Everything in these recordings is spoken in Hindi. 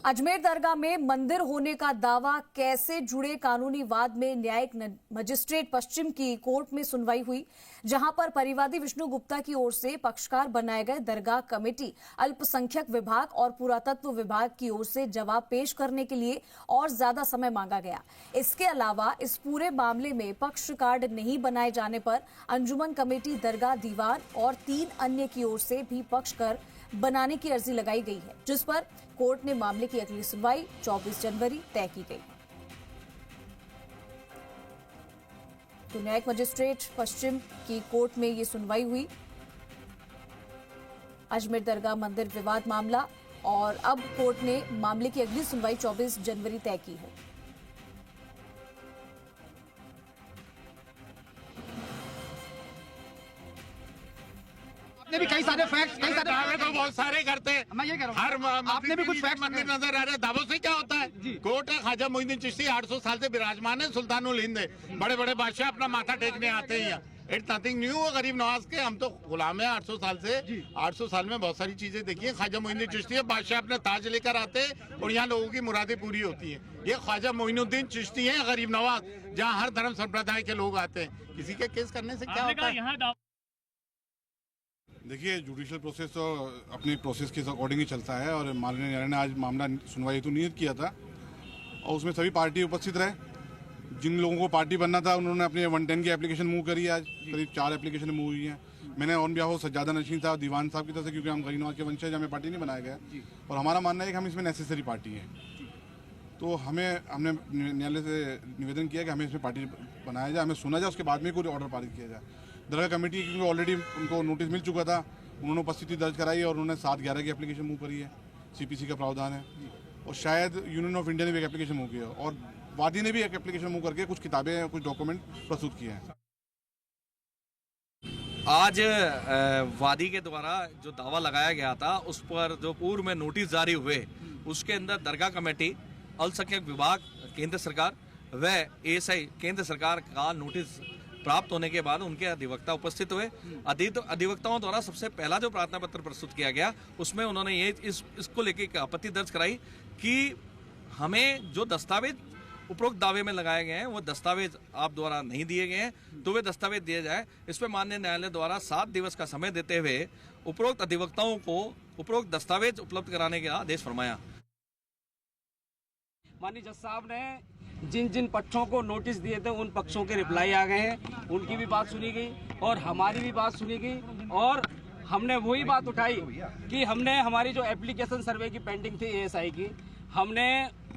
अजमेर दरगाह में मंदिर होने का दावा कैसे जुड़े कानूनी वाद में न्यायिक मजिस्ट्रेट पश्चिम की कोर्ट में सुनवाई हुई, जहां पर परिवादी विष्णु गुप्ता की ओर से पक्षकार बनाए गए दरगाह कमेटी, अल्पसंख्यक विभाग और पुरातत्व विभाग की ओर से जवाब पेश करने के लिए और ज्यादा समय मांगा गया। इसके अलावा इस पूरे मामले में पक्ष कार्ड नहीं बनाए जाने पर अंजुमन कमेटी दरगाह दीवान और 3 अन्य की ओर से भी पक्ष कर बनाने की अर्जी लगाई गई है, जिस पर कोर्ट ने मामले की अगली सुनवाई 24 जनवरी तय की गई। तो न्यायिक मजिस्ट्रेट पश्चिम की कोर्ट में ये सुनवाई हुई अजमेर दरगाह मंदिर विवाद मामला, और अब कोर्ट ने मामले की अगली सुनवाई 24 जनवरी तय की है। आपने भी कई सारे फैक्ट्स, कई सारे दावे तो बहुत सारे करते हैं। मैं ये कह रहा हूं, हर आपने भी कुछ फैक्ट्स मंदिर नजर आ रहे हैं। दावों से क्या होता है? कोर्ट है, ख्वाजा मोइनुद्दीन चिश्ती 800 साल से विराजमान है, सुल्तानुल हिंद है। बड़े बड़े बादशाह अपना माथा टेकने आते हैं यहाँ। It's nothing new. गरीब नवाज के हम तो गुलाम है 800 साल से। 800 साल में बहुत सारी चीजें देखी है। ख्वाजा मोइनुद्दीन चिश्ती है, बादशाह अपने ताज लेकर आते हैं और यहाँ लोगों की मुरादें पूरी होती है। ये ख्वाजा मोइनुद्दीन चिश्ती है, गरीब नवाज, जहाँ हर धर्म संप्रदाय के लोग आते हैं। किसी के केस करने से क्या होता है? देखिए, जुडिशियल प्रोसेस तो अपने प्रोसेस के अकॉर्डिंग ही चलता है और माननीय न्यायालय ने आज मामला सुनवाई हेतु नियत किया था और उसमें सभी पार्टी उपस्थित रहे। जिन लोगों को पार्टी बनना था उन्होंने अपनी 110 की एप्लीकेशन मूव करी है। आज करीब 4 एप्लीकेशन मूव हुई हैं। मैंने ऑन बिहाफ ऑफ सज्जादा नशीन साहब, दीवान साहब की तरफ से, क्योंकि हम गरीब नवाज के वंशज, हमें पार्टी नहीं बनाया गया और हमारा मानना है कि हम इसमें नेसेसरी पार्टी हैं। तो हमने न्यायालय से निवेदन किया कि हमें इसमें पार्टी बनाया जाए, हमें सुना जाए, उसके बाद में कोई ऑर्डर पारित किया जाए। दरगाह कमेटी क्योंकि ऑलरेडी उनको नोटिस मिल चुका था, उन्होंने उपस्थिति दर्ज कराई और उन्होंने 7/11 की एप्लीकेशन मूव करी है। सीपीसी का प्रावधान है और शायद यूनियन ऑफ इंडिया ने भी एक एप्लीकेशन मूव किया और वादी ने भी एक एप्लीकेशन मूव करके कुछ किताबें, कुछ डॉक्यूमेंट प्रस्तुत किए हैं। आज वादी के द्वारा जो दावा लगाया गया था उस पर जो पूर्व में नोटिस जारी हुए, उसके अंदर दरगाह कमेटी, अल्पसंख्यक विभाग केंद्र सरकार व एएसआई केंद्र सरकार का नोटिस प्राप्त होने के बाद उनके अधिवक्ता उपस्थित हुए। अधिवक्ताओं द्वारा सबसे पहला जो प्रार्थना पत्र प्रस्तुत किया गया उसमें उन्होंने ये इसको लेकर आपत्ति दर्ज कराई कि हमें जो दस्तावेज उपरोक्त दावे में लगाए गए हैं वो दस्तावेज आप द्वारा नहीं दिए गए हैं, तो वे दस्तावेज दिए जाए। इस पर माननीय न्यायालय द्वारा 7 दिवस का समय देते हुए उपरोक्त अधिवक्ताओं को उपरोक्त दस्तावेज उपलब्ध कराने का आदेश फरमाया। माननीय जज साहब ने जिन जिन पक्षों को नोटिस दिए थे उन पक्षों के रिप्लाई आ गए हैं, उनकी भी बात सुनी गई और हमारी भी बात सुनी गई और हमने वही बात उठाई कि हमने हमारी जो एप्लीकेशन सर्वे की पेंडिंग थी एएसआई की, हमने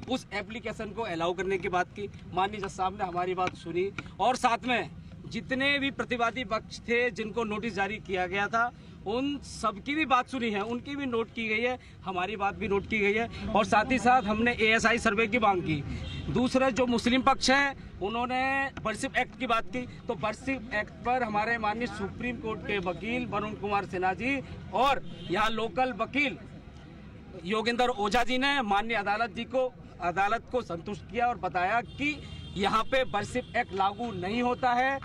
उस एप्लीकेशन को अलाउ करने की बात की। माननीय जज साहब ने हमारी बात सुनी और साथ में जितने भी प्रतिवादी पक्ष थे जिनको नोटिस जारी किया गया था उन सबकी भी बात सुनी है, उनकी भी नोट की गई है, हमारी बात भी नोट की गई है और साथ ही साथ हमने एएसआई सर्वे की मांग की। दूसरे जो मुस्लिम पक्ष हैं उन्होंने वर्शिप एक्ट की बात की, तो वर्शिप एक्ट पर हमारे माननीय सुप्रीम कोर्ट के वकील वरुण कुमार सिन्हा जी और यहाँ लोकल वकील योगेंद्र ओझा जी ने माननीय अदालत को संतुष्ट किया और बताया कि यहाँ पे वर्शिप एक्ट लागू नहीं होता है।